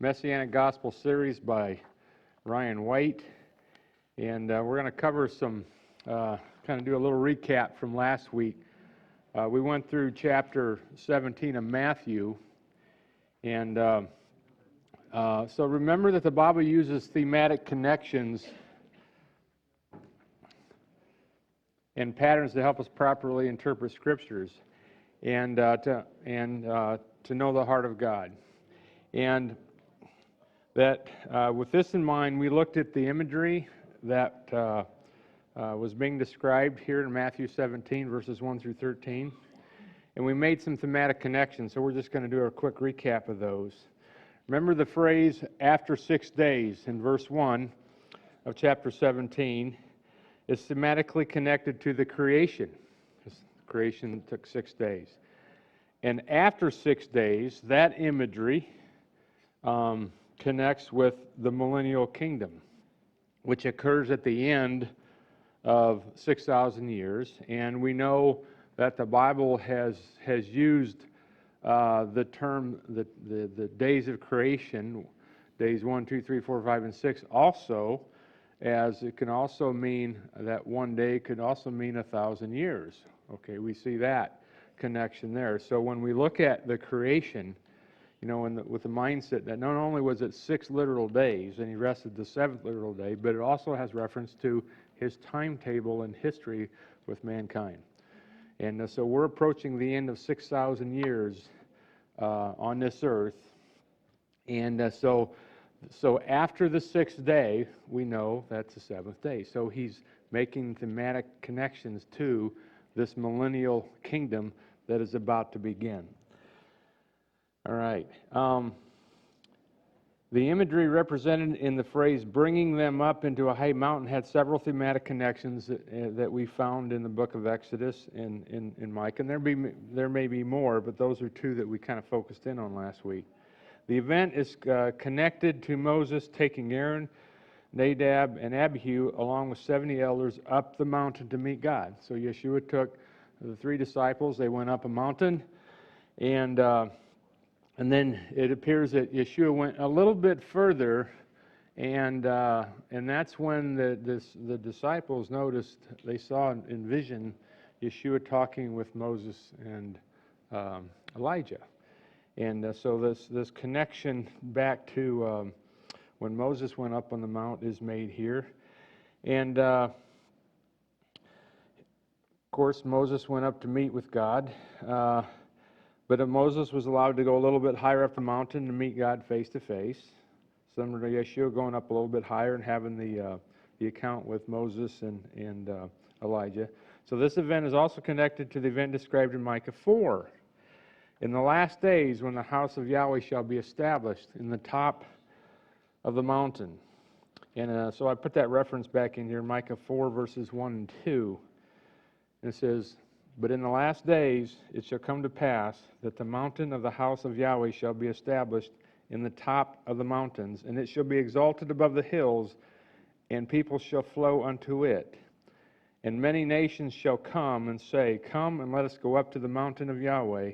Messianic Gospel series by Ryan White, and we're going to cover some, kind of do a little recap from last week. We went through chapter 17 of Matthew, and so remember that the Bible uses thematic connections and patterns to help us properly interpret Scriptures and to know the heart of God. And that with this in mind, we looked at the imagery that was being described here in Matthew 17, verses 1 through 13. And we made some thematic connections, so we're just going to do a quick recap of those. Remember the phrase, after 6 days, in verse 1 of chapter 17, is thematically connected to the creation. Creation took 6 days. And after 6 days, that imagery connects with the millennial kingdom, which occurs at the end of 6,000 years. And we know that the Bible has used the term, the days of creation, days 1, 2, 3, 4, 5, and 6, also, as it can also mean that one day could also mean 1,000 years. Okay, we see that connection there. So when we look at the creation, you know, with the mindset that not only was it 6 literal days, and he rested the 7th literal day, but it also has reference to his timetable and history with mankind. And so we're approaching the end of 6,000 years on this earth. And so after the 6th day, we know that's the 7th day. So he's making thematic connections to this millennial kingdom that is about to begin. All right. The imagery represented in the phrase bringing them up into a high mountain had several thematic connections that we found in the book of Exodus and in Micah. And there may be more, but those are 2 that we kind of focused in on last week. The event is connected to Moses taking Aaron, Nadab, and Abihu along with 70 elders up the mountain to meet God. So Yeshua took the 3 disciples, they went up a mountain, and then it appears that Yeshua went a little bit further, and that's when the disciples noticed, they saw in vision Yeshua talking with Moses and Elijah. And so this connection back to when Moses went up on the mount is made here. And of course, Moses went up to meet with God. But Moses was allowed to go a little bit higher up the mountain to meet God face to face. Similar to Yeshua going up a little bit higher and having the account with Moses and Elijah. So this event is also connected to the event described in Micah 4. In the last days, when the house of Yahweh shall be established in the top of the mountain. And so I put that reference back in here, Micah 4, verses 1 and 2. And it says, "But in the last days it shall come to pass that the mountain of the house of Yahweh shall be established in the top of the mountains, and it shall be exalted above the hills, and people shall flow unto it. And many nations shall come and say, Come, and let us go up to the mountain of Yahweh,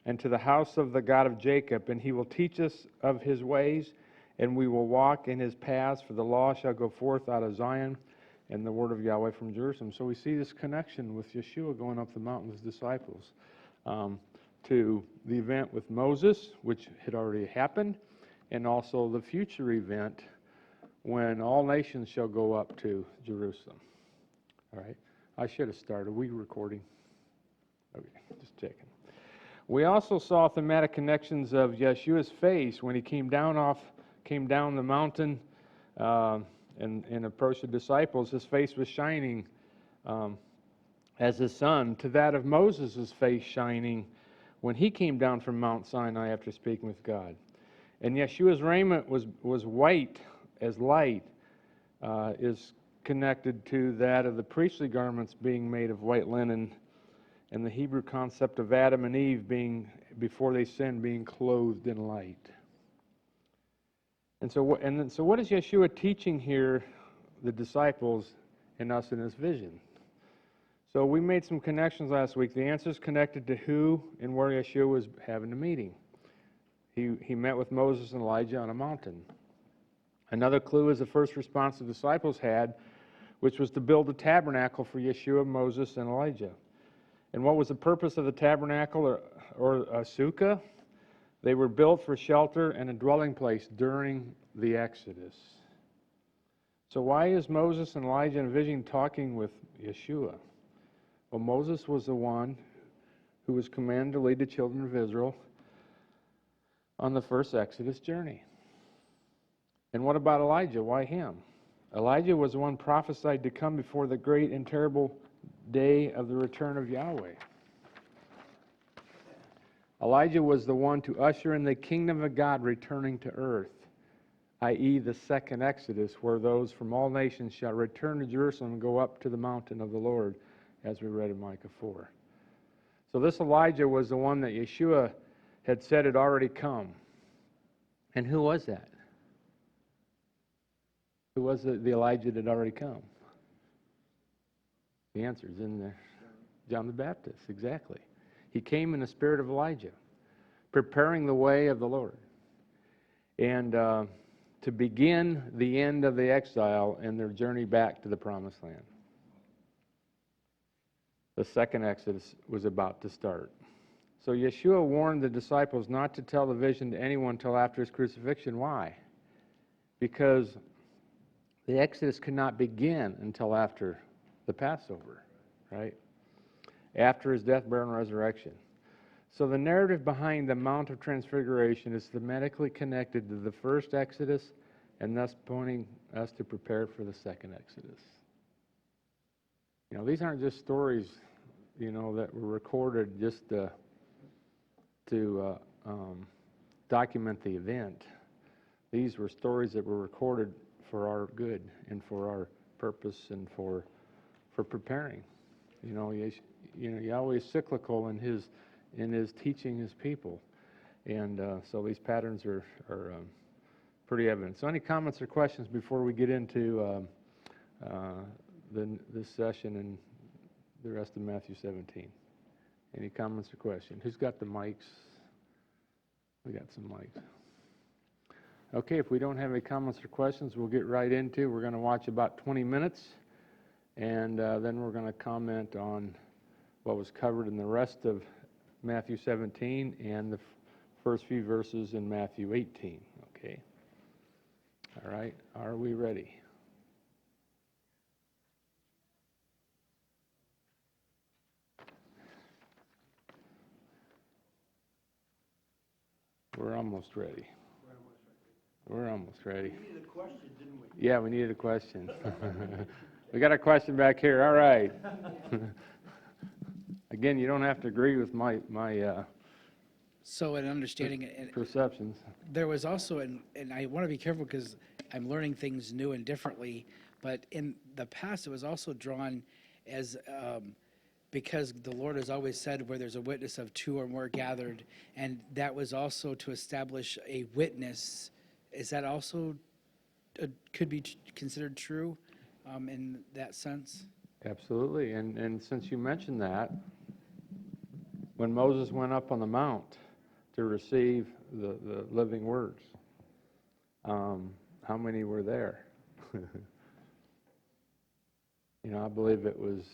and to the house of the God of Jacob, and he will teach us of his ways, and we will walk in his paths, for the law shall go forth out of Zion, and the word of Yahweh from Jerusalem." So we see this connection with Yeshua going up the mountain with his disciples to the event with Moses, which had already happened, and also the future event when all nations shall go up to Jerusalem. All right. I should have started. Are we recording? Okay, just checking. We also saw thematic connections of Yeshua's face when he came down the mountain and approached the disciples. His face was shining as the sun, to that of Moses' face shining when he came down from Mount Sinai after speaking with God. And Yeshua's raiment was white as light, is connected to that of the priestly garments being made of white linen, and the Hebrew concept of Adam and Eve being, before they sinned, being clothed in light. And so what is Yeshua teaching here, the disciples, and us in this vision? So we made some connections last week. The answer is connected to who and where Yeshua was having the meeting. He met with Moses and Elijah on a mountain. Another clue is the first response the disciples had, which was to build a tabernacle for Yeshua, Moses, and Elijah. And what was the purpose of the tabernacle or a sukkah? They were built for shelter and a dwelling place during the Exodus. So why is Moses and Elijah in a vision talking with Yeshua? Well, Moses was the one who was commanded to lead the children of Israel on the first Exodus journey. And what about Elijah? Why him? Elijah was the one prophesied to come before the great and terrible day of the return of Yahweh. Elijah was the one to usher in the kingdom of God returning to earth, i.e. the second Exodus, where those from all nations shall return to Jerusalem and go up to the mountain of the Lord, as we read in Micah 4. So this Elijah was the one that Yeshua had said had already come. And who was that? Who was the Elijah that had already come? The answer is in there. John the Baptist, exactly. He came in the spirit of Elijah, preparing the way of the Lord. And to begin the end of the exile and their journey back to the promised land. The second Exodus was about to start. So Yeshua warned the disciples not to tell the vision to anyone until after his crucifixion. Why? Because the Exodus could not begin until after the Passover, right? After his death, burial, and resurrection. So the narrative behind the Mount of Transfiguration is thematically connected to the first Exodus and thus pointing us to prepare for the second Exodus. You know, these aren't just stories, you know, that were recorded just to document the event. These were stories that were recorded for our good and for our purpose and for preparing. You know, Yahweh is cyclical in his teaching his people, and so these patterns are pretty evident. So, any comments or questions before we get into this session and the rest of Matthew 17? Any comments or questions? Who's got the mics? We got some mics. Okay, if we don't have any comments or questions, we'll get right into. We're going to watch about 20 minutes, and then we're going to comment on what was covered in the rest of Matthew 17 and the first few verses in Matthew 18. Okay. All right. Are we ready? We're almost ready. We're almost ready. We needed a question, didn't we? Yeah, we needed a question. We got a question back here. All right. Again, you don't have to agree with my So in understanding it, perceptions. there was also, and I want to be careful because I'm learning things new and differently, but in the past it was also drawn as, because the Lord has always said where there's a witness of two or more gathered, and that was also to establish a witness. Is that also, could be considered true in that sense? Absolutely. And since you mentioned that, when Moses went up on the mount to receive the living words, how many were there? You know, I believe it was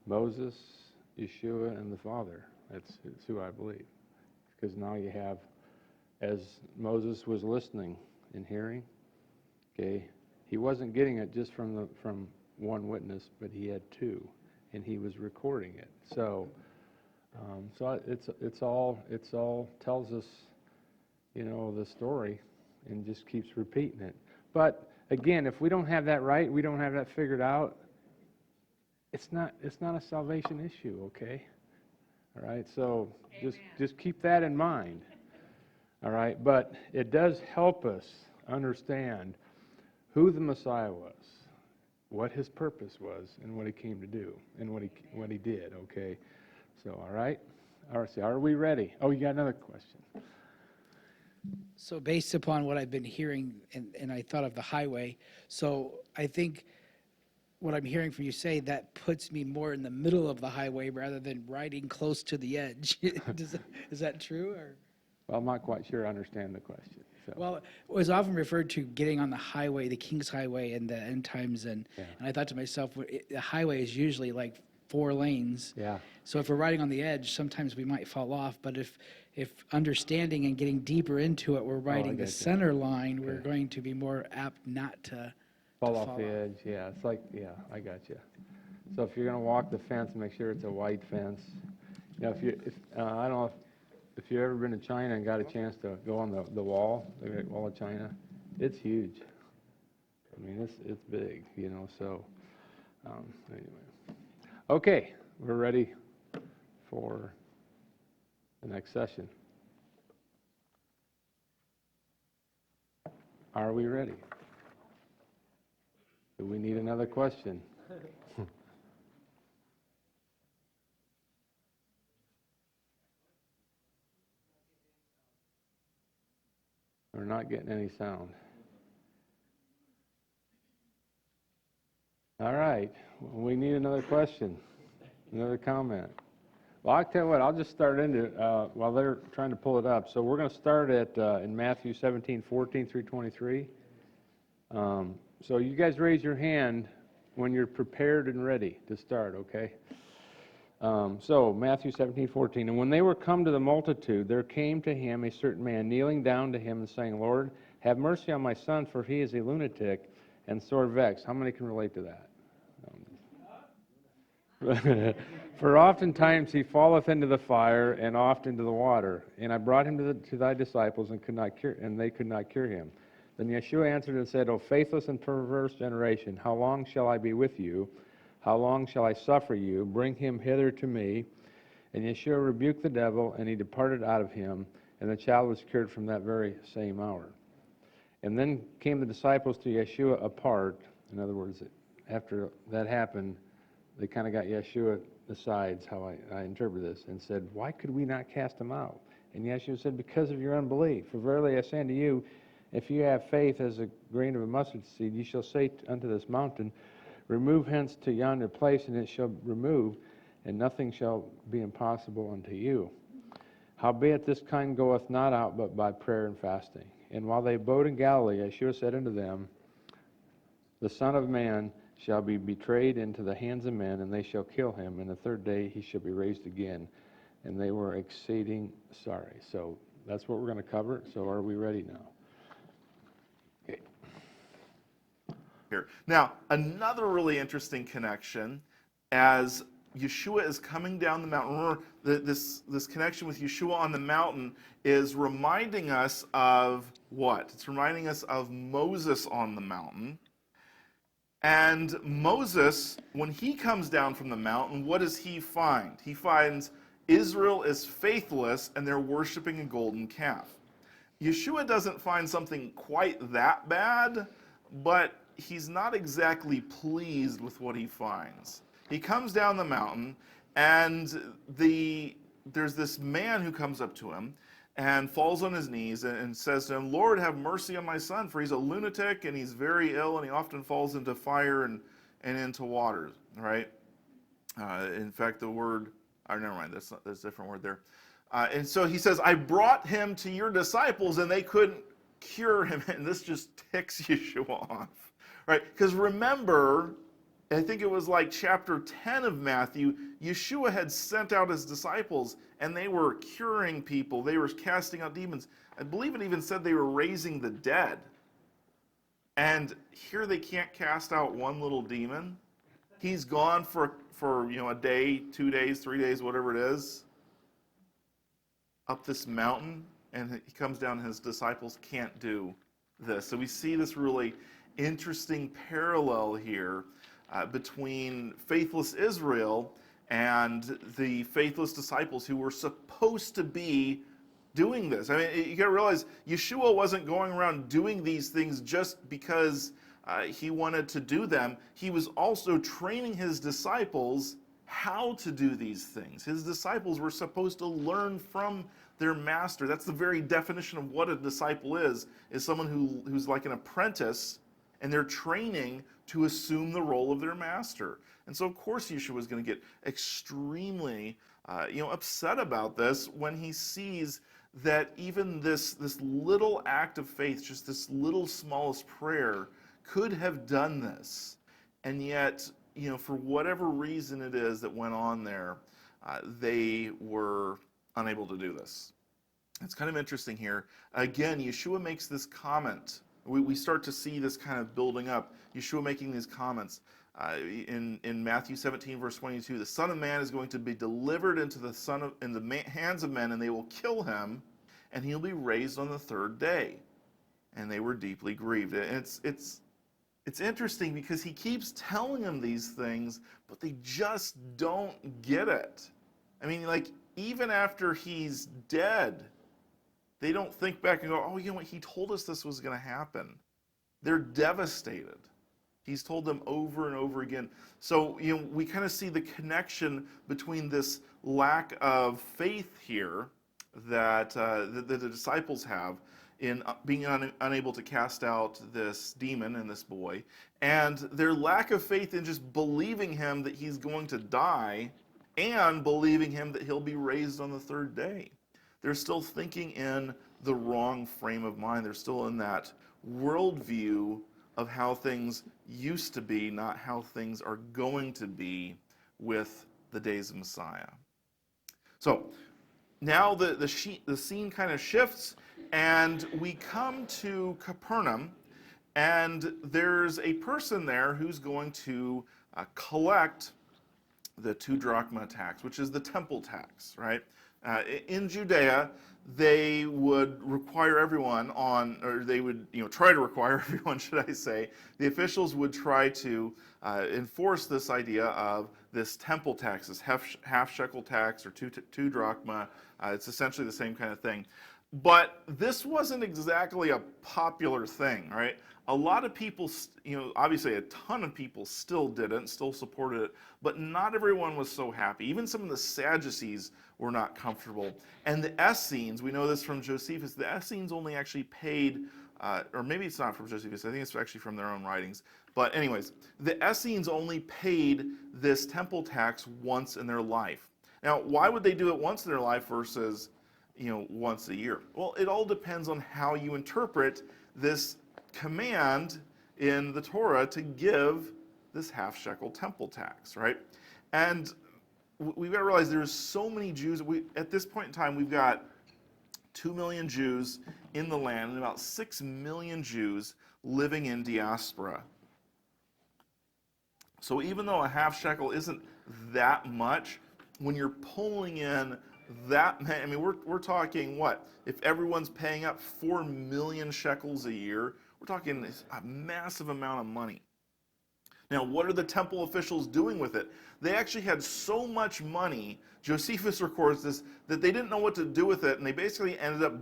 Moses, Yeshua, and the Father. That's who I believe. Because now you have, as Moses was listening and hearing, okay, he wasn't getting it just from one witness, but he had two, and he was recording it. So, it's all tells us, you know, the story, and just keeps repeating it. But again, if we don't have that right, we don't have that figured out, it's not a salvation issue, okay? All right, so just keep that in mind. All right, but it does help us understand who the Messiah was, what his purpose was, and what he came to do, and what he did, okay? So, all right, so are we ready? Oh, you got another question. So based upon what I've been hearing, and I thought of the highway, so I think what I'm hearing from you say, that puts me more in the middle of the highway rather than riding close to the edge. Is that true? Or? Well, I'm not quite sure I understand the question. So. Well, it was often referred to getting on the highway, the King's Highway in the end times, and Yeah. I thought to myself, the highway is usually like 4 lanes. Yeah. So if we're riding on the edge, sometimes we might fall off. But if understanding and getting deeper into it, we're riding the gotcha. center line, we're Okay. going to be more apt not to Fall off the edge, yeah, it's like, yeah, I got you. So if you're gonna walk the fence, make sure it's a white fence. You know, I don't know if you've ever been to China and got a chance to go on the wall, the Great Wall of China, it's huge. I mean, it's big, you know, so, anyway. Okay, we're ready for the next session. Are we ready? Do we need another question? We're not getting any sound. All right, we need another question, another comment. Well, I'll tell you what, I'll just start into while they're trying to pull it up. So we're going to start at in Matthew 17:14 through 23. So you guys raise your hand when you're prepared and ready to start, okay? So Matthew 17:14, and when they were come to the multitude, there came to him a certain man, kneeling down to him and saying, Lord, have mercy on my son, for he is a lunatic and sore vexed. How many can relate to that? For oftentimes he falleth into the fire, and oft into the water. And I brought him to thy disciples, and they could not cure him. Then Yeshua answered and said, O faithless and perverse generation, how long shall I be with you? How long shall I suffer you? Bring him hither to me. And Yeshua rebuked the devil, and he departed out of him, and the child was cured from that very same hour. And then came the disciples to Yeshua apart. In other words, after that happened, they kind of got Yeshua aside, how I interpret this, and said, why could we not cast him out? And Yeshua said, because of your unbelief. For verily I say unto you, if you have faith as a grain of a mustard seed, ye shall say unto this mountain, remove hence to yonder place, and it shall remove, and nothing shall be impossible unto you. Howbeit this kind goeth not out but by prayer and fasting. And while they abode in Galilee, Yeshua said unto them, the Son of Man shall be betrayed into the hands of men, and they shall kill him, and the third day he shall be raised again. And they were exceeding sorry. So that's what we're going to cover. So are we ready now? Okay. Here. Now, another really interesting connection, as Yeshua is coming down the mountain. Remember, this connection with Yeshua on the mountain is reminding us of what? It's reminding us of Moses on the mountain. And Moses, when he comes down from the mountain, what does he find? He finds Israel is faithless and they're worshiping a golden calf. Yeshua doesn't find something quite that bad, but he's not exactly pleased with what he finds. He comes down the mountain, and there's this man who comes up to him and falls on his knees and says to him, Lord, have mercy on my son, for he's a lunatic and he's very ill, and he often falls into fire and into water, right? In fact, the word, never mind, that's a different word there. And so he says, I brought him to your disciples and they couldn't cure him. And this just ticks Yeshua off, right? Because remember, I think it was like chapter 10 of Matthew, Yeshua had sent out his disciples and they were curing people. They were casting out demons. I believe it even said they were raising the dead. And here they can't cast out one little demon. He's gone for a day, 2 days, 3 days, whatever it is, up this mountain, and he comes down and his disciples can't do this. So we see this really interesting parallel here between faithless Israel and the faithless disciples who were supposed to be doing this. I mean, you got to realize Yeshua wasn't going around doing these things just because he wanted to do them. He was also training his disciples how to do these things. His disciples were supposed to learn from their master. That's the very definition of what a disciple is someone who's like an apprentice, and they're training to assume the role of their master. And so, of course, Yeshua is going to get extremely upset about this when he sees that even this little act of faith, just this little smallest prayer, could have done this. And yet, for whatever reason it is that went on there, they were unable to do this. It's kind of interesting here. Again, Yeshua makes this comment. We start to see this kind of building up. Yeshua making these comments. In Matthew 17, verse 22, the Son of Man is going to be delivered into the hands of men, and they will kill him, and he'll be raised on the third day. And they were deeply grieved. And it's interesting because he keeps telling them these things, but they just don't get it. I mean, like, even after he's dead, they don't think back and go, oh, you know what, he told us this was going to happen. They're devastated. He's told them over and over again. So, we kind of see the connection between this lack of faith here that the disciples have in being unable to cast out this demon and this boy, and their lack of faith in just believing him that he's going to die and believing him that he'll be raised on the third day. They're still thinking in the wrong frame of mind. They're still in that worldview of how things used to be, not how things are going to be with the days of Messiah. So now the scene kind of shifts, and we come to Capernaum, and there's a person there who's going to collect the 2 drachma tax, which is the temple tax, right? In Judea, they would require everyone try to require everyone, should I say. The officials would try to enforce this idea of this temple tax, this half shekel tax, or two drachma. It's essentially the same kind of thing. But this wasn't exactly a popular thing, right? A lot of people, obviously a ton of people still didn't, still supported it, but not everyone was so happy. Even some of the Sadducees were not comfortable. And the Essenes, we know this from Josephus, the Essenes only actually paid, or maybe it's not from Josephus, I think it's actually from their own writings. But anyways, the Essenes only paid this temple tax once in their life. Now, why would they do it once in their life versus once a year? Well, it all depends on how you interpret this command in the Torah to give this half shekel temple tax, right? And we've got to realize there's so many Jews. At this point in time, we've got 2 million Jews in the land and about 6 million Jews living in diaspora. So even though a half shekel isn't that much, when you're pulling in that many, I mean, we're talking what? If everyone's paying up 4 million shekels a year, we're talking a massive amount of money. Now, what are the temple officials doing with it? They actually had so much money, Josephus records this, that they didn't know what to do with it, and they basically ended up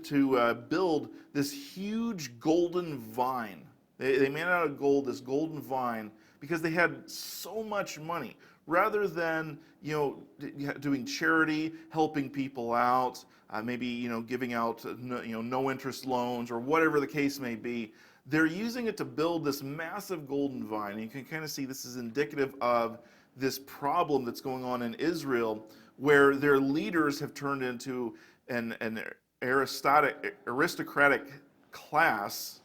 to build this huge golden vine. They made out of gold, this golden vine, because they had so much money. Rather than doing charity, helping people out, maybe giving out no interest loans or whatever the case may be, they're using it to build this massive golden vine. And you can kind of see this is indicative of this problem that's going on in Israel, where their leaders have turned into an aristocratic class.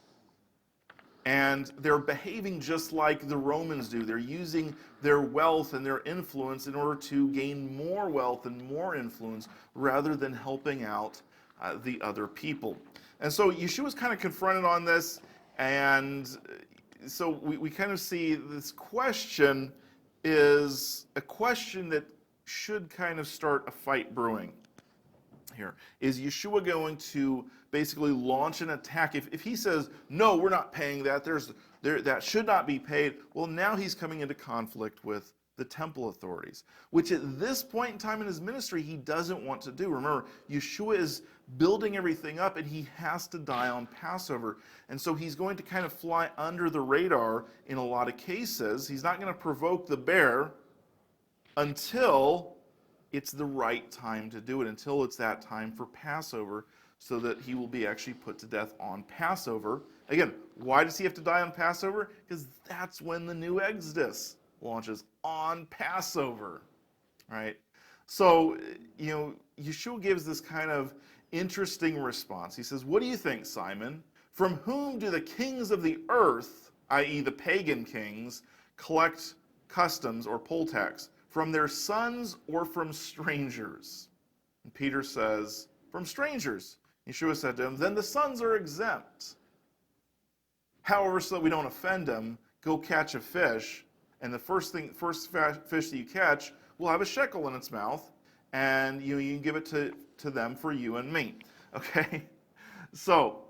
And they're behaving just like the Romans do. They're using their wealth and their influence in order to gain more wealth and more influence rather than helping out the other people. And so Yeshua's kind of confronted on this, and so we kind of see this question is a question that should kind of start a fight brewing here. Is Yeshua going to basically launch an attack? If he says, no, we're not paying that, that should not be paid, well, now he's coming into conflict with the temple authorities, which at this point in time in his ministry, he doesn't want to do. Remember, Yeshua is building everything up, and he has to die on Passover. And so he's going to kind of fly under the radar in a lot of cases. He's not going to provoke the bear until it's the right time to do it, until it's that time for Passover, so that he will be actually put to death on Passover. Again, why does he have to die on Passover? Because that's when the new Exodus launches, on Passover, right? So, Yeshua gives this kind of interesting response. He says, "What do you think, Simon? From whom do the kings of the earth, i.e., the pagan kings, collect customs or poll tax? From their sons or from strangers?" And Peter says, "From strangers." Yeshua said to him, "Then the sons are exempt. However, so that we don't offend them, go catch a fish, and the first fish that you catch will have a shekel in its mouth, and you can give it to them for you and me." Okay? So,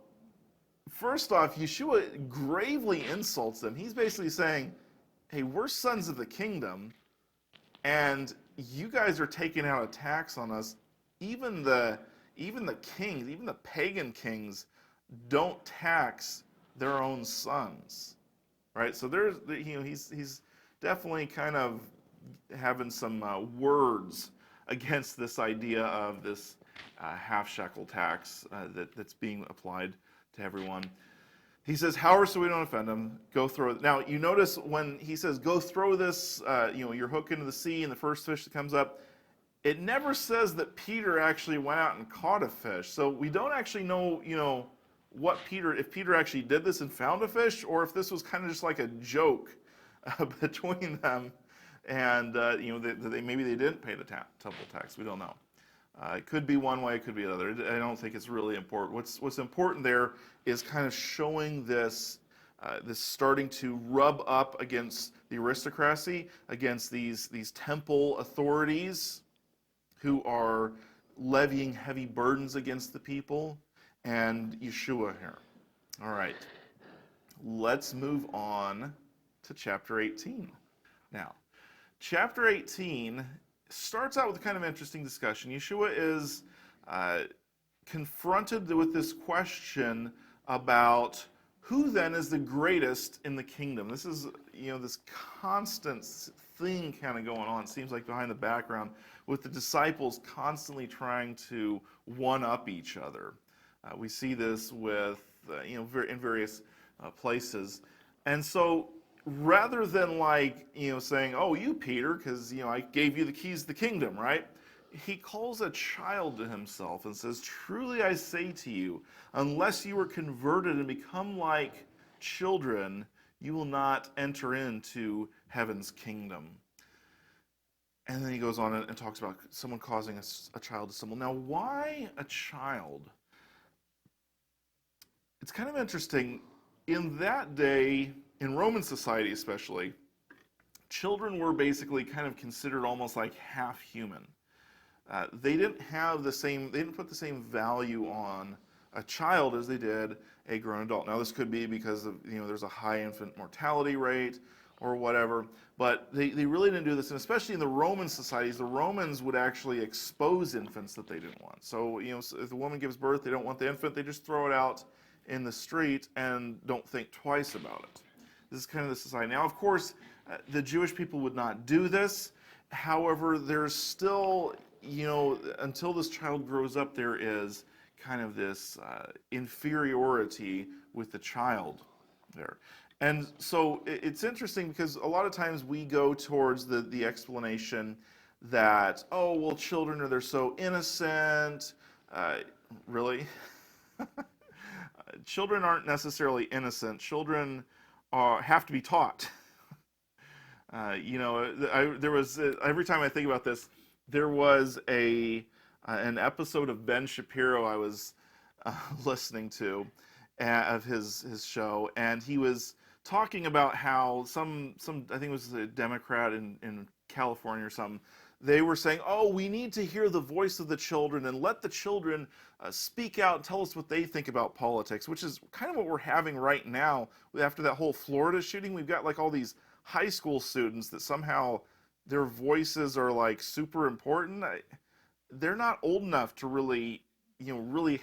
first off, Yeshua gravely insults them. He's basically saying, hey, we're sons of the kingdom, and you guys are taking out a tax on us. Even the kings, even the pagan kings, don't tax their own sons, right? So there's, he's definitely kind of having some words against this idea of this half shekel tax that's being applied to everyone. He says, "However, so we don't offend them, go throw it." Now, you notice when he says, "Go throw this, your hook into the sea," and the first fish that comes up, it never says that Peter actually went out and caught a fish. So we don't actually know, if Peter actually did this and found a fish, or if this was kind of just like a joke between them, and maybe they didn't pay the temple tax. We don't know. It could be one way, it could be another. I don't think it's really important. What's important there is kind of showing this starting to rub up against the aristocracy, against these temple authorities who are levying heavy burdens against the people, and Yeshua here. All right, let's move on to chapter 18. Now, chapter 18 starts out with a kind of interesting discussion. Yeshua is confronted with this question about who then is the greatest in the kingdom. This is, this constant thing kind of going on, it seems like, behind the background, with the disciples constantly trying to one-up each other. We see this with, in various places. And so rather than saying, "Oh, you, Peter, because, I gave you the keys to the kingdom," right? He calls a child to himself and says, "Truly I say to you, unless you are converted and become like children, you will not enter into heaven's kingdom." And then he goes on and talks about someone causing a child to stumble. Now, why a child? It's kind of interesting. In that day, in Roman society especially, children were basically kind of considered almost like half human. They didn't put the same value on a child as they did a grown adult. Now, this could be because of, there's a high infant mortality rate or whatever, but they really didn't do this, and especially in the Roman societies, the Romans would actually expose infants that they didn't want. So, if the woman gives birth, they don't want the infant, they just throw it out in the street and don't think twice about it. This is kind of the society. Now, of course, the Jewish people would not do this. However, there's still, until this child grows up, there is kind of this inferiority with the child there. And so it's interesting because a lot of times we go towards the explanation that, oh, well, children they're so innocent. Really? Children aren't necessarily innocent. Children have to be taught. There was every time I think about this, there was an episode of Ben Shapiro I was listening to of his show, and he was talking about how some I think it was a Democrat in California or something. They were saying, "Oh, we need to hear the voice of the children and let the children speak out and tell us what they think about politics," which is kind of what we're having right now after that whole Florida shooting. We've got all these high school students that somehow their voices are super important. They're not old enough to really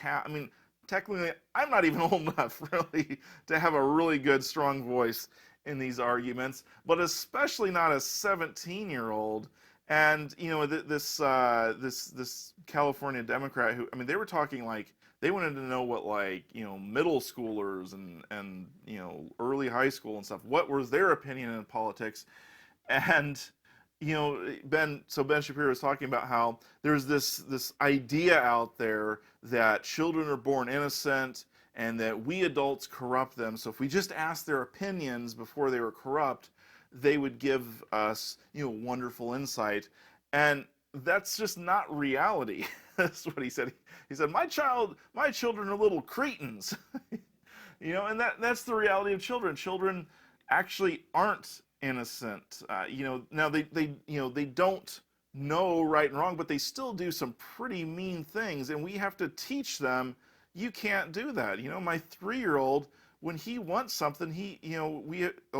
have. I mean, technically, I'm not even old enough really to have a really good, strong voice in these arguments, but especially not a 17-year-old. And this California Democrat who, they were talking they wanted to know what middle schoolers and early high school and stuff, what was their opinion in politics. And Ben Shapiro was talking about how there's this idea out there that children are born innocent and that we adults corrupt them. So if we just asked their opinions before they were corrupt, they would give us, wonderful insight. And that's just not reality. That's what he said. He said, my children are little cretins. And that's the reality of children. Children actually aren't innocent. Now they don't know right and wrong, but they still do some pretty mean things, and we have to teach them you can't do that. My 3-year-old, when he wants something,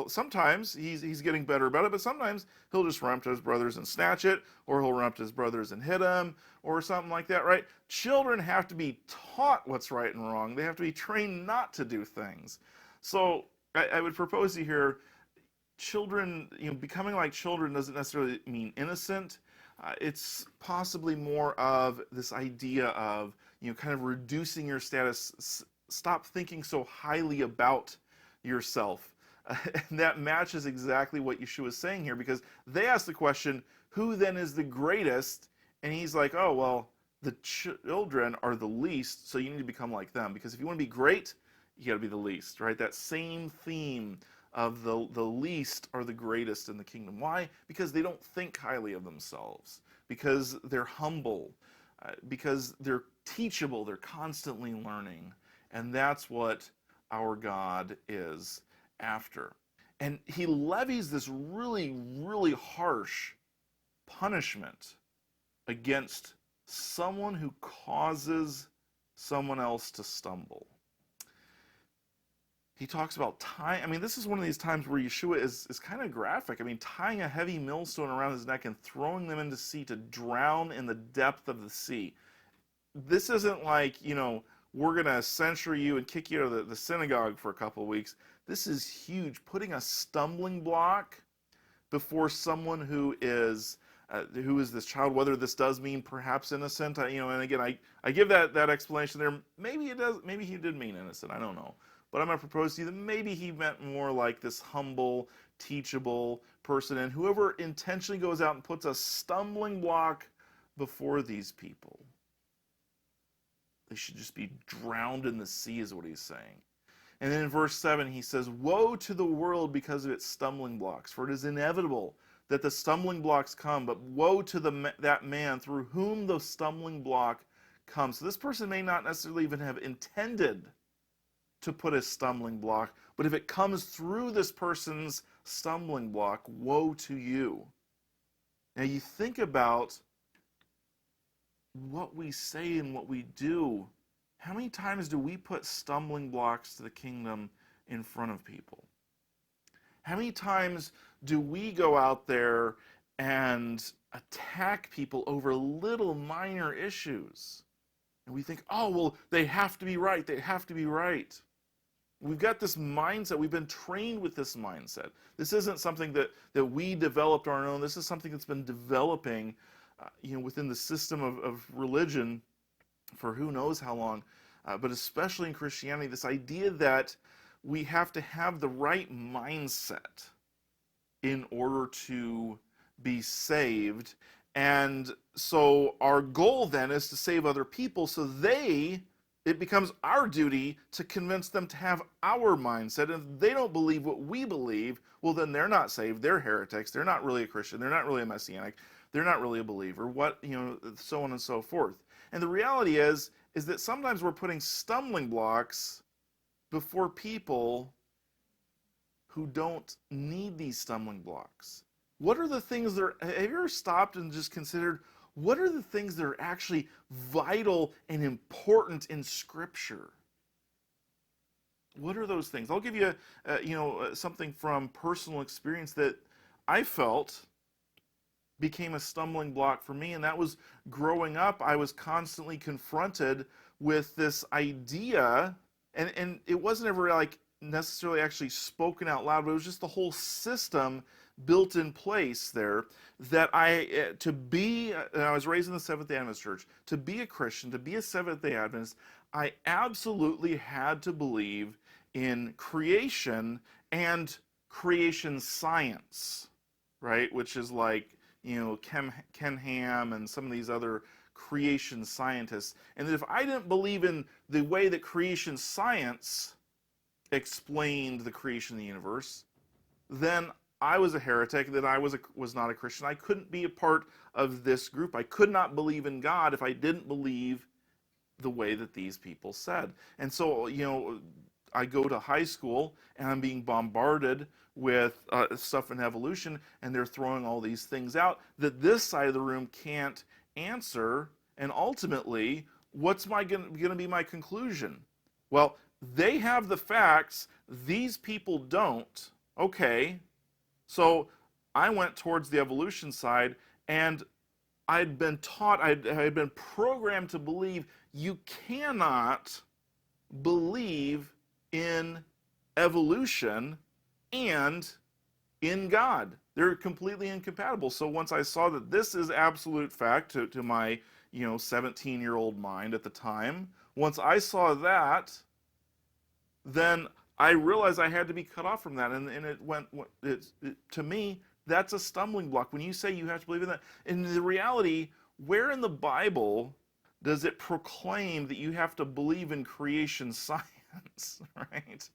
sometimes he's getting better about it, but sometimes he'll just run up to his brothers and snatch it, or he'll run up to his brothers and hit them, or something like that, right? Children have to be taught what's right and wrong. They have to be trained not to do things. So I would propose to you here, children, becoming like children doesn't necessarily mean innocent. It's possibly more of this idea of, kind of reducing your status. Stop thinking so highly about yourself. And that matches exactly what Yeshua is saying here, because they ask the question, who then is the greatest? And he's like, oh, well, the children are the least, so you need to become like them. Because if you want to be great, you got to be the least, right? That same theme of the least are the greatest in the kingdom. Why? Because they don't think highly of themselves, because they're humble, because they're teachable, they're constantly learning. And that's what our God is after. And he levies this really, really harsh punishment against someone who causes someone else to stumble. He talks about tying. This is one of these times where Yeshua is kind of graphic. Tying a heavy millstone around his neck and throwing them into the sea to drown in the depth of the sea. This isn't like, we're going to censure you and kick you out of the synagogue for a couple of weeks. This is huge. Putting a stumbling block before someone who is this child, whether this does mean perhaps innocent, and again, I give that explanation there. Maybe it does. Maybe he did mean innocent. I don't know. But I'm going to propose to you that maybe he meant more like this humble, teachable person. And whoever intentionally goes out and puts a stumbling block before these people, they should just be drowned in the sea, is what he's saying. And then in verse 7, he says, woe to the world because of its stumbling blocks, for it is inevitable that the stumbling blocks come, but woe to that man through whom the stumbling block comes. So this person may not necessarily even have intended to put a stumbling block, but if it comes through this person's stumbling block, woe to you. Now you think about what we say and what we do. How many times do we put stumbling blocks to the kingdom in front of people? How many times do we go out there and attack people over little minor issues? And we think, oh, well, they have to be right. They have to be right. We've got this mindset. We've been trained with this mindset. This isn't something that we developed on our own. This is something that's been developing within the system of religion for who knows how long. But especially in Christianity, this idea that we have to have the right mindset in order to be saved. And so our goal then is to save other people, so it becomes our duty to convince them to have our mindset. And if they don't believe what we believe, well, then they're not saved. They're heretics. They're not really a Christian. They're not really a Messianic. They're not really a believer. So on and so forth. And the reality is that sometimes we're putting stumbling blocks before people who don't need these stumbling blocks. What are the things have you ever stopped and just considered, what are the things that are actually vital and important in Scripture? What are those things? I'll give you, something from personal experience that I felt became a stumbling block for me, and that was growing up. I was constantly confronted with this idea, and it wasn't ever like necessarily actually spoken out loud, but it was just the whole system built in place there that I was raised in the Seventh-day Adventist Church. To be a Christian, to be a Seventh-day Adventist, I absolutely had to believe in creation and creation science, right? Which is like, Ken Ham and some of these other creation scientists, and that if I didn't believe in the way that creation science explained the creation of the universe, then I was a heretic, that I was not a Christian. I couldn't be a part of this group. I could not believe in God if I didn't believe the way that these people said. And so, I go to high school and I'm being bombarded with stuff in evolution, and they're throwing all these things out that this side of the room can't answer. And ultimately, what's going to be my conclusion? Well, they have the facts, these people don't. Okay, so I went towards the evolution side, and I'd been taught, I'd been programmed to believe you cannot believe in evolution and in God. They're completely incompatible. So once I saw that this is absolute fact to my 17-year-old mind at the time, once I saw that, then I realized I had to be cut off from that, and to me, that's a stumbling block. When you say you have to believe in that, in the reality, where in the Bible does it proclaim that you have to believe in creation science, right?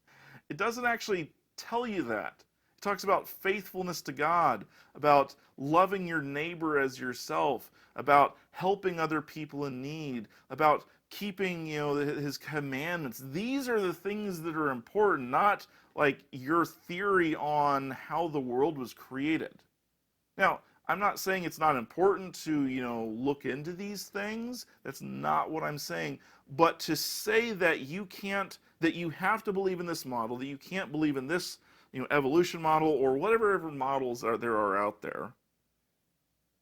It doesn't actually tell you that. It talks about faithfulness to God, about loving your neighbor as yourself, about helping other people in need, about keeping his commandments. These are the things that are important, not like your theory on how the world was created. Now, I'm not saying it's not important to look into these things. That's not what I'm saying. But to say that you have to believe in this model, that you can't believe in this evolution model, or whatever models there are out there,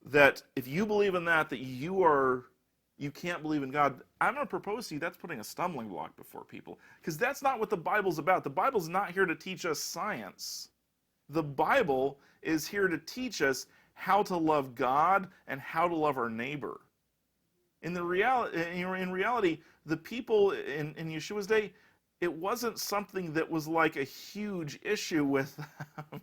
that if you believe in that you can't believe in God, I'm going to propose to you that's putting a stumbling block before people, because that's not what the Bible's about. The Bible's not here to teach us science. The Bible is here to teach us how to love God and how to love our neighbor. In reality, the people in Yeshua's day, it wasn't something that was like a huge issue with them.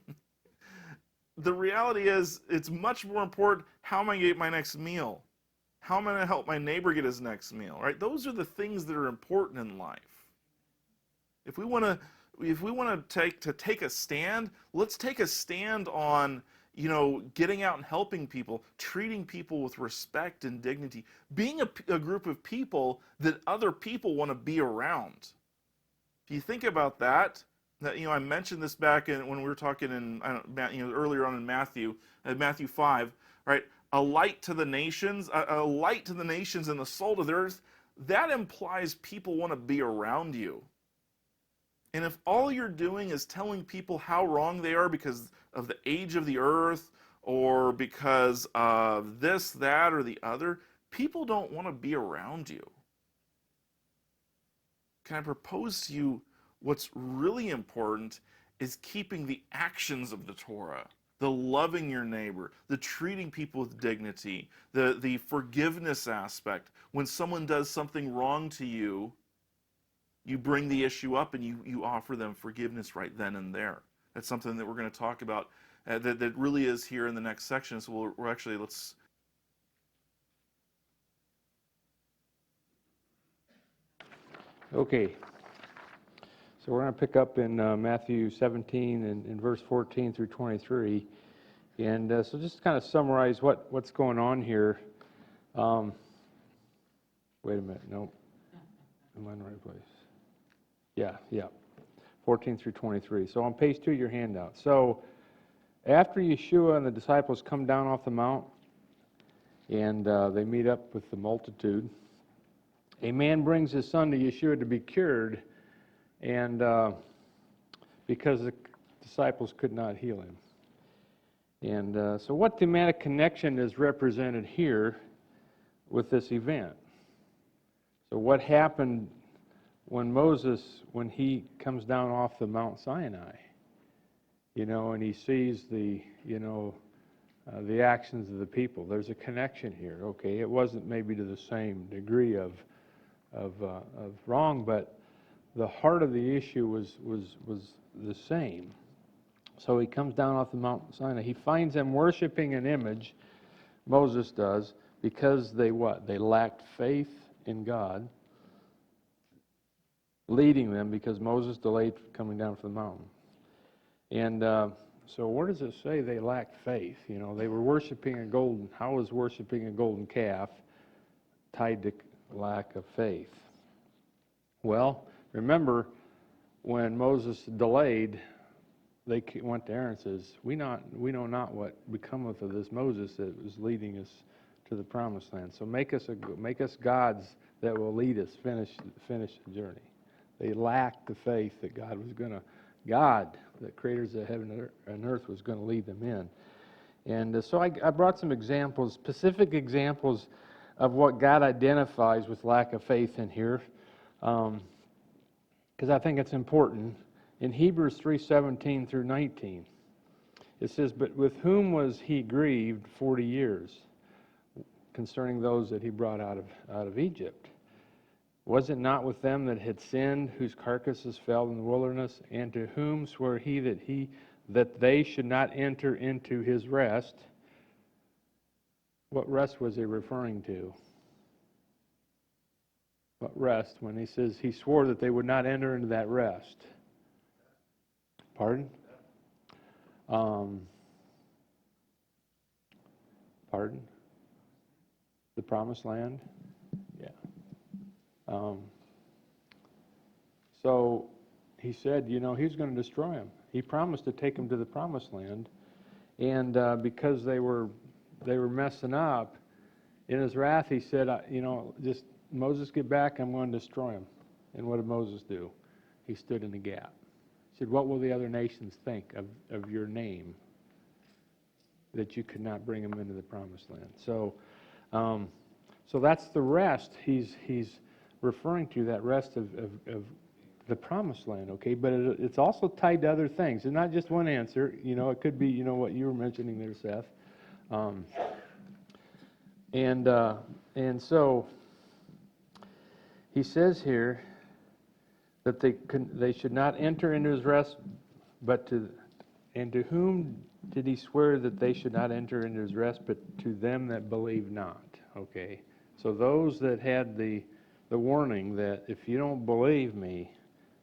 The reality is, it's much more important, how am I going to get my next meal? How am I going to help my neighbor get his next meal? Right? Those are the things that are important in life. If we want to take a stand, let's take a stand on getting out and helping people, treating people with respect and dignity, being a group of people that other people want to be around. If you think about that, I mentioned this back when we were talking in earlier on in Matthew 5, right? A light to the nations, a light to the nations and the salt of the earth. That implies people want to be around you. And if all you're doing is telling people how wrong they are because of the age of the earth, or because of this, that, or the other, people don't want to be around you. Can I propose to you, what's really important is keeping the actions of the Torah, the loving your neighbor, the treating people with dignity, the forgiveness aspect. When someone does something wrong to you, you bring the issue up and you offer them forgiveness right then and there. That's something that we're going to talk about that really is here in the next section. So we're actually, let's... Okay. So we're going to pick up in Matthew 17 and verse 14 through 23. And so just to kind of summarize what's going on here. Wait a minute. No. Am I in the right place? Yeah. 14 through 23. So on page 2 of your handout. So after Yeshua and the disciples come down off the mount, and they meet up with the multitude, a man brings his son to Yeshua to be cured, and because the disciples could not heal him. And so what thematic connection is represented here with this event? So what happened when Moses, when he comes down off the Mount Sinai, and he sees the actions of the people? There's a connection here. Okay, it wasn't maybe to the same degree of wrong, but the heart of the issue was the same. So he comes down off the Mount Sinai. He finds them worshiping an image, Moses does, because they what? They lacked faith in God, leading them because Moses delayed coming down from the mountain. And so where does it say they lacked faith? You know, they were worshiping a golden, how is worshiping a golden calf tied to lack of faith? Well, remember when Moses delayed, they went to Aaron and says, we know not what becometh of this Moses that was leading us to the promised land. So make us gods that will lead us, finish the journey. They lacked the faith that God, the creators of heaven and earth, was going to lead them in. And so I brought some examples, specific examples of what God identifies with lack of faith in here, because I think it's important. In Hebrews 3:17 through 19, it says, "But with whom was he grieved 40 years, concerning those that he brought out of Egypt? Was it not with them that had sinned, whose carcasses fell in the wilderness? And to whom swore he that they should not enter into his rest?" What rest was he referring to? What rest? When he says he swore that they would not enter into that rest. Pardon? Pardon? The promised land? Yeah. So he said, he was going to destroy them. He promised to take them to the promised land, and because they were messing up, in his wrath he said, just Moses, get back, I'm going to destroy them. And what did Moses do? He stood in the gap. He said, what will the other nations think of your name, that you could not bring them into the promised land? So that's the rest he's referring to, that rest of the promised land, okay? But it's also tied to other things. It's not just one answer. It could be, what you were mentioning there, Seth. And so he says here that they should not enter into his rest, and to whom did he swear that they should not enter into his rest, but to them that believe not? Okay, so those that had the warning that if you don't believe me,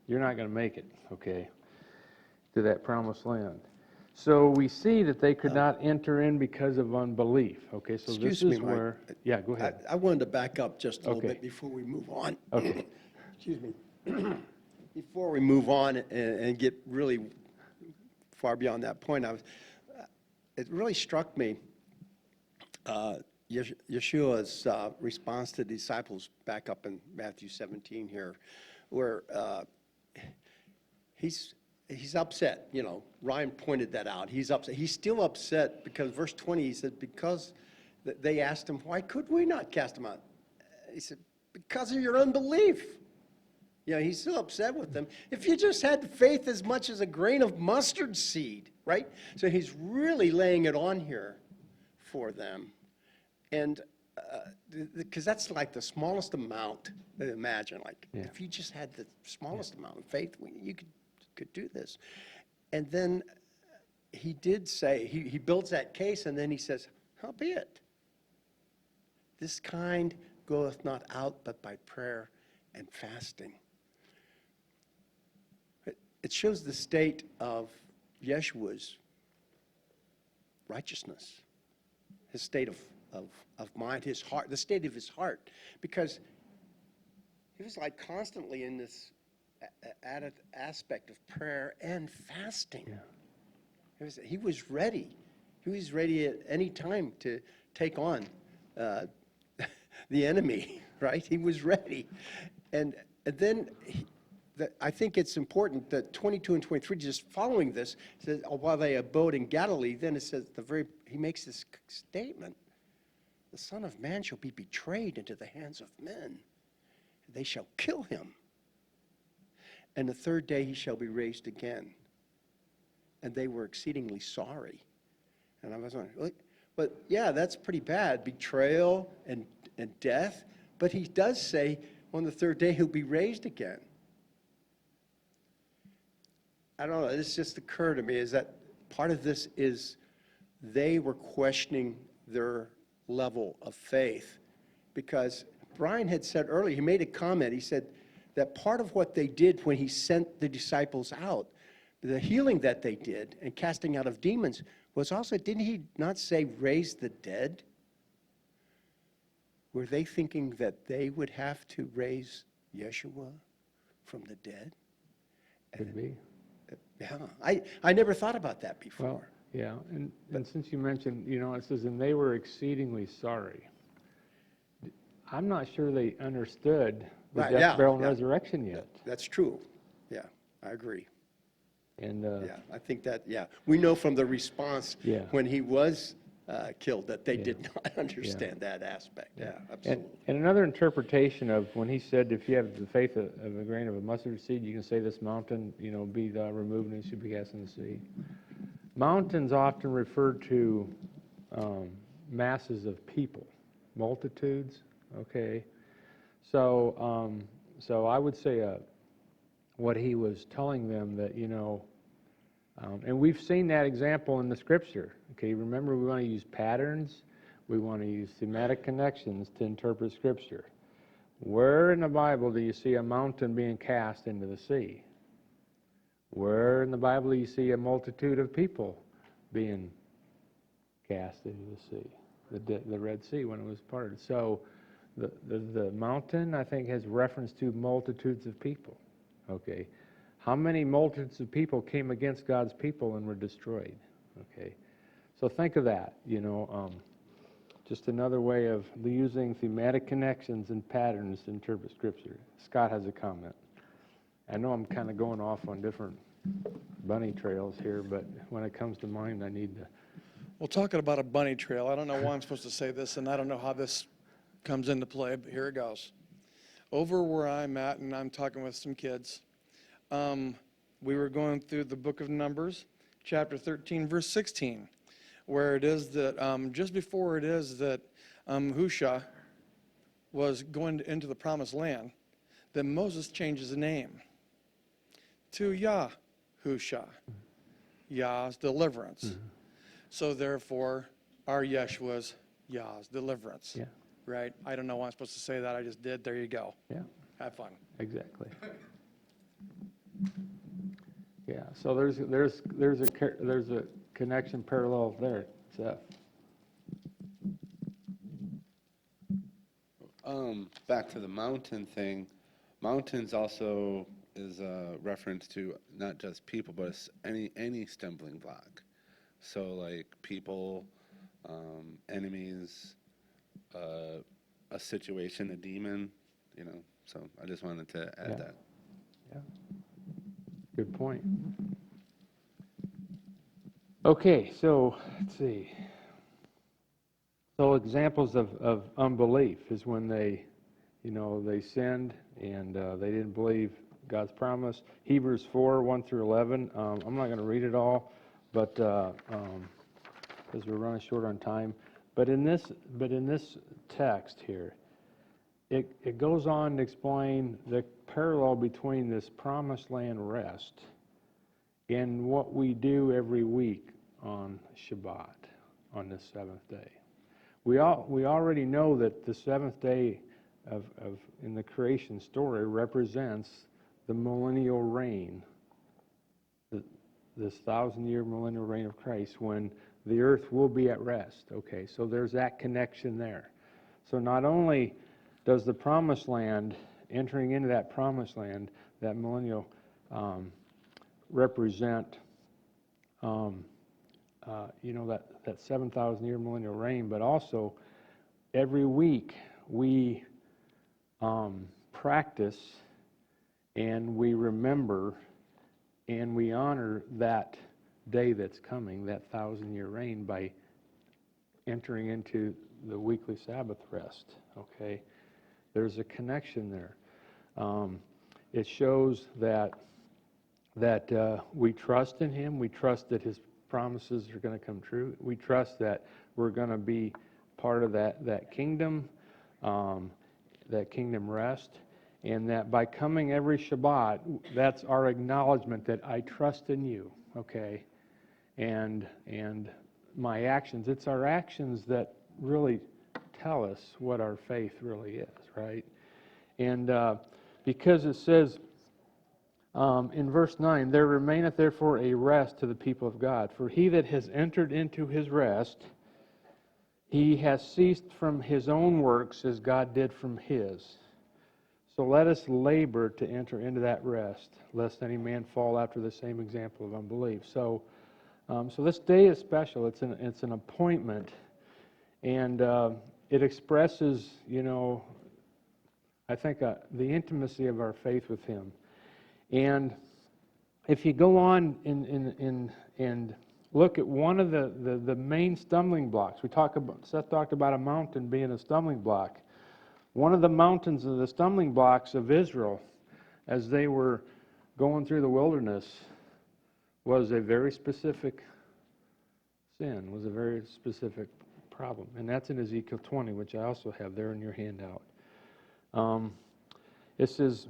you're not going to make it, okay, to that promised land. So we see that they could not enter in because of unbelief. Okay, so Excuse this me, is Mike. where, yeah, go ahead. I wanted to back up just a little Okay. bit before we move on. Okay. Excuse me. Before we move on and get really far beyond that point, it really struck me, Yeshua's response to the disciples back up in Matthew 17 here, where he's upset. Ryan pointed that out. He's upset. He's still upset because verse 20, he said, because they asked him, why could we not cast them out? He said, because of your unbelief. He's still upset with them. If you just had faith as much as a grain of mustard seed, right? So he's really laying it on here for them. And because that's like the smallest amount, imagine, if you just had the smallest amount of faith, you could do this. And then he did say, he builds that case, and then he says, howbeit, this kind goeth not out but by prayer and fasting. It shows the state of Yeshua's righteousness, his state of mind, his heart, the state of his heart, because he was constantly in this added aspect of prayer and fasting. Yeah. He was ready. He was ready at any time to take on the enemy, right? He was ready. And then I think it's important that 22 and 23, just following this, says, while they abode in Galilee, then it says, he makes this statement, the Son of Man shall be betrayed into the hands of men. They shall kill him. And the third day he shall be raised again. And they were exceedingly sorry. And I was like, but yeah, that's pretty bad, betrayal and death. But he does say on the third day he'll be raised again. I don't know, this just occurred to me, is that part of this is they were questioning their level of faith, because Brian had said earlier, he made a comment, he said that part of what they did when he sent the disciples out, the healing that they did and casting out of demons, was also, didn't he not say raise the dead? Were they thinking that they would have to raise Yeshua from the dead? Could be. Yeah, I never thought about that before. Well, yeah, and since you mentioned, it says, and they were exceedingly sorry. I'm not sure they understood the Right, death, yeah, burial, and yeah. resurrection yet. That's true. Yeah, I agree. And Yeah, I think that, yeah. We know from the response Yeah. when he was killed that they Yeah. did not understand that aspect. Yeah, and, absolutely. and another interpretation of when he said, if you have the faith of a grain of a mustard seed, you can say this mountain, be removed and it should be cast in the sea. Mountains often refer to masses of people, multitudes. Okay, so I would say what he was telling them that and we've seen that example in the Scripture. Okay, remember, we want to use patterns, we want to use thematic connections to interpret Scripture. Where in the Bible do you see a mountain being cast into the sea? Where in the Bible do you see a multitude of people being cast into the sea? The Red Sea when it was parted. So the mountain, I think, has reference to multitudes of people. Okay, how many multitudes of people came against God's people and were destroyed? Okay, so think of that. Just another way of using thematic connections and patterns to interpret Scripture. Scott has a comment. I know I'm kind of going off on different bunny trails here, but when it comes to mind, I need to. Well, talking about a bunny trail, I don't know why I'm supposed to say this, and I don't know how this comes into play, but here it goes. Over where I'm at, and I'm talking with some kids, we were going through the book of Numbers, chapter 13, verse 16, where it is that, just before it is that Husha was going into the promised land, that Moses changes the name to Yahusha, Yah's deliverance. Mm-hmm. So therefore, our Yeshua's Yah's deliverance. Yeah. Right? I don't know why I'm supposed to say that. I just did. There you go. Yeah. Have fun. Exactly. Yeah. So there's a connection parallel there, Seth. Back to the mountain thing. Mountains also is a reference to not just people, but it's any stumbling block. So like people, enemies, a situation, a demon, So I just wanted to add that. Yeah. Good point. Okay, so let's see. So examples of unbelief is when they sinned and they didn't believe God's promise. Hebrews 4, 1 through 11. I'm not going to read it all, but because we're running short on time. But in this text here, it goes on to explain the parallel between this promised land rest and what we do every week on Shabbat, on this seventh day. We already know that the seventh day of in the creation story represents the millennial reign, this 1,000-year millennial reign of Christ, when the earth will be at rest. Okay, so there's that connection there. So not only does the promised land, entering into that promised land, that millennial represent that 7,000-year millennial reign, but also every week we practice and we remember and we honor that day that's coming, that 1,000-year reign, by entering into the weekly Sabbath rest. Okay, there's a connection there. It shows that we trust in Him. We trust that His promises are going to come true. We trust that we're going to be part of that kingdom rest, and that by coming every Shabbat, that's our acknowledgement that I trust in You, okay? and my actions. It's our actions that really tell us what our faith really is, right? And because it says in verse 9, there remaineth therefore a rest to the people of God. For he that has entered into his rest, he has ceased from his own works as God did from his. So let us labor to enter into that rest, lest any man fall after the same example of unbelief. So this day is special. It's an appointment, and it expresses, I think the intimacy of our faith with Him. And if you go on and look at one of the main stumbling blocks, Seth talked about a mountain being a stumbling block. One of the mountains of the stumbling blocks of Israel, as they were going through the wilderness, was a very specific sin, was a very specific problem. And that's in Ezekiel 20, which I also have there in your handout. It says,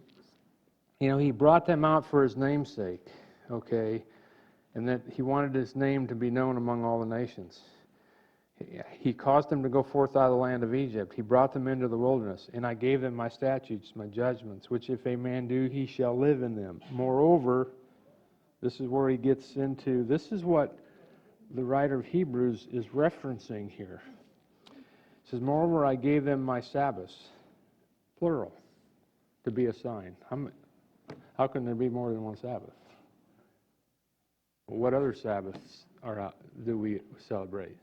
He brought them out for His name's sake, okay? And that He wanted His name to be known among all the nations. He caused them to go forth out of the land of Egypt. He brought them into the wilderness. And I gave them my statutes, my judgments, which if a man do, he shall live in them. Moreover, this is where he gets into, this is what the writer of Hebrews is referencing here. It says, moreover, I gave them my Sabbaths, plural, to be a sign. How can there be more than one Sabbath? What other Sabbaths do we celebrate?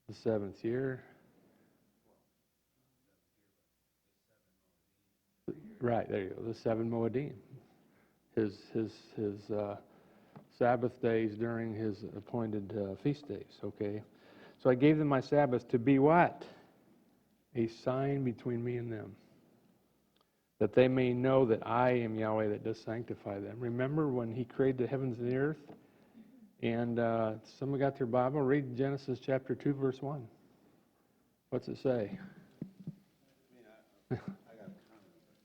The seventh year. Right, there you go. The 7 Moedim. His Sabbath days during his appointed feast days, okay? So I gave them my Sabbath to be what? A sign between me and them, that they may know that I am Yahweh that does sanctify them. Remember when He created the heavens and the earth? And someone got their Bible? Read Genesis chapter 2, verse 1. What's it say?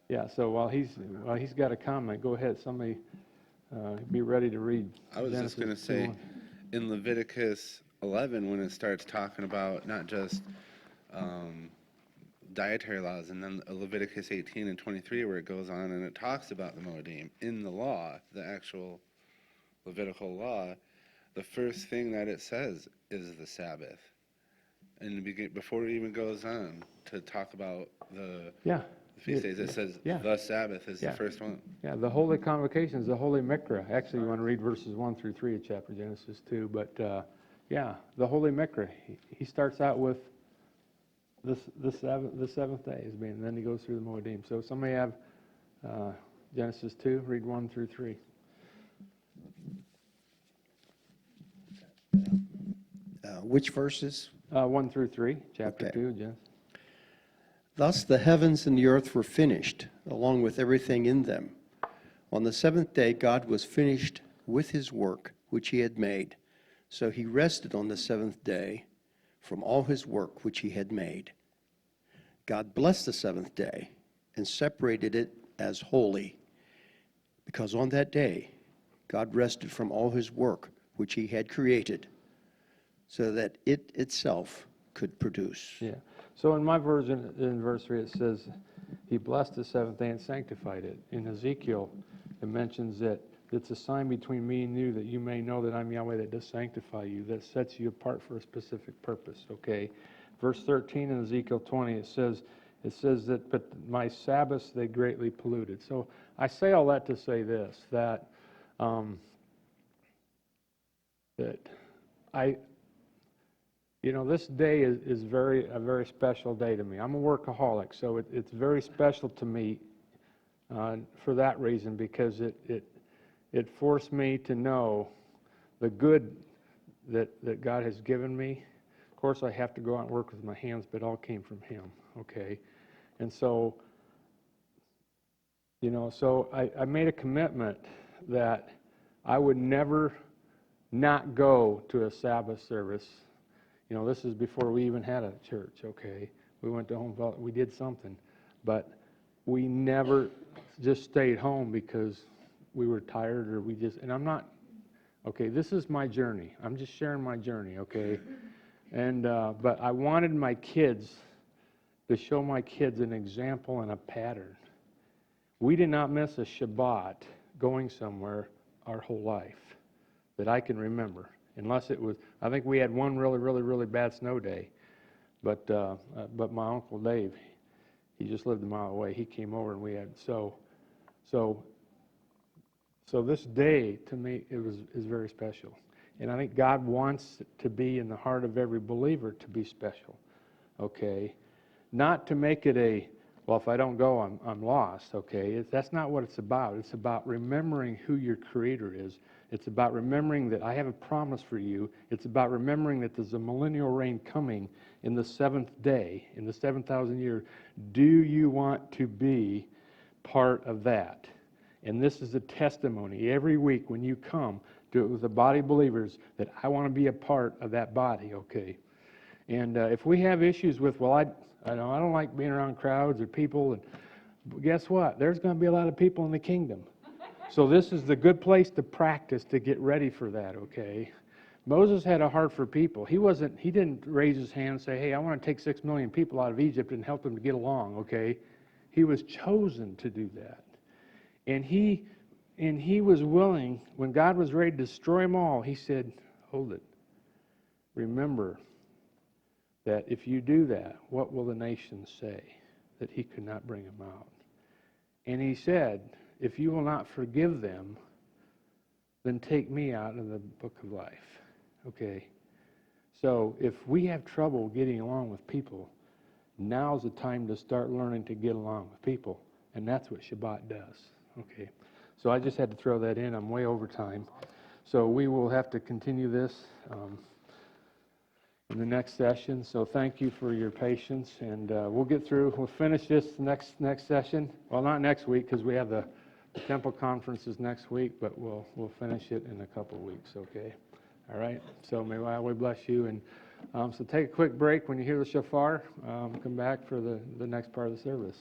Yeah, so while he's got a comment, go ahead. Somebody be ready to read. I was Genesis just going to say, 2:1. in Leviticus 11, when it starts talking about not just dietary laws, and then Leviticus 18 and 23, where it goes on and it talks about the Moedim in the law, the actual Levitical law, the first thing that it says is the Sabbath. And before it even goes on to talk about the feast days, it says the Sabbath is the first one. Yeah, the Holy Convocation is the Holy Mikra. Actually, you want to read verses 1 through 3 of chapter Genesis 2. But, the Holy Mikra. He starts out with the seventh day as being, and then he goes through the Moedim. So somebody have Genesis 2, read 1 through 3. Which verses? 1 through 3, chapter Okay. 2, Genesis. Thus the heavens and the earth were finished, along with everything in them. On the seventh day, God was finished with His work which He had made. So He rested on the seventh day from all His work which He had made. God blessed the seventh day and separated it as holy, because on that day God rested from all His work which He had created, so that it itself could produce. Yeah. So in my version, in verse 3, it says, He blessed the seventh day and sanctified it. In Ezekiel, it mentions that it's a sign between me and you that you may know that I'm Yahweh that does sanctify you, that sets you apart for a specific purpose, okay? Verse 13 in Ezekiel 20, it says that, but my Sabbaths they greatly polluted. So I say all that to say this, that this day is a very special day to me. I'm a workaholic, so it's very special to me for that reason, because it forced me to know the good that God has given me. Of course, I have to go out and work with my hands, but it all came from Him, okay? And so, so I made a commitment that I would never not go to a Sabbath service. This is before we even had a church, okay? We went to home, we did something. But we never just stayed home because we were tired and I'm not Okay, this is my journey. I'm just sharing my journey, okay? And, but I wanted my kids to show my kids an example and a pattern. We did not miss a Shabbat going somewhere our whole life that I can remember, unless it was, I think we had one really bad snow day, but my Uncle Dave, he just lived a mile away. He came over and we had, so this day, to me, is very special. And I think God wants it to be in the heart of every believer to be special, okay? Not to make it a, well, if I don't go, I'm lost, okay? That's not what it's about. It's about remembering who your Creator is. It's about remembering that I have a promise for you. It's about remembering that there's a millennial reign coming in the seventh day, in the 7,000 years. Do you want to be part of that? And this is a testimony every week when you come to it with the body of believers that I want to be a part of that body, okay? And if we have issues with, well, I don't like being around crowds or people, and guess what? There's going to be a lot of people in the kingdom. So this is the good place to practice to get ready for that, okay? Moses had a heart for people. He didn't raise his hand and say, hey, I want to take 6 million people out of Egypt and help them to get along, okay? He was chosen to do that. And he was willing, when God was ready to destroy them all, he said, hold it. Remember that if you do that, what will the nations say? That he could not bring them out. And he said, if you will not forgive them, then take me out of the book of life. Okay? So if we have trouble getting along with people, now's the time to start learning to get along with people. And that's what Shabbat does. Okay? So I just had to throw that in. I'm way over time. So we will have to continue this in the next session. So thank you for your patience, and we'll get through. We'll finish this next session. Well, not next week because we have the temple conferences next week, but we'll finish it in a couple of weeks. Okay, all right. So may we bless you, and so take a quick break when you hear the shofar. Come back for the next part of the service.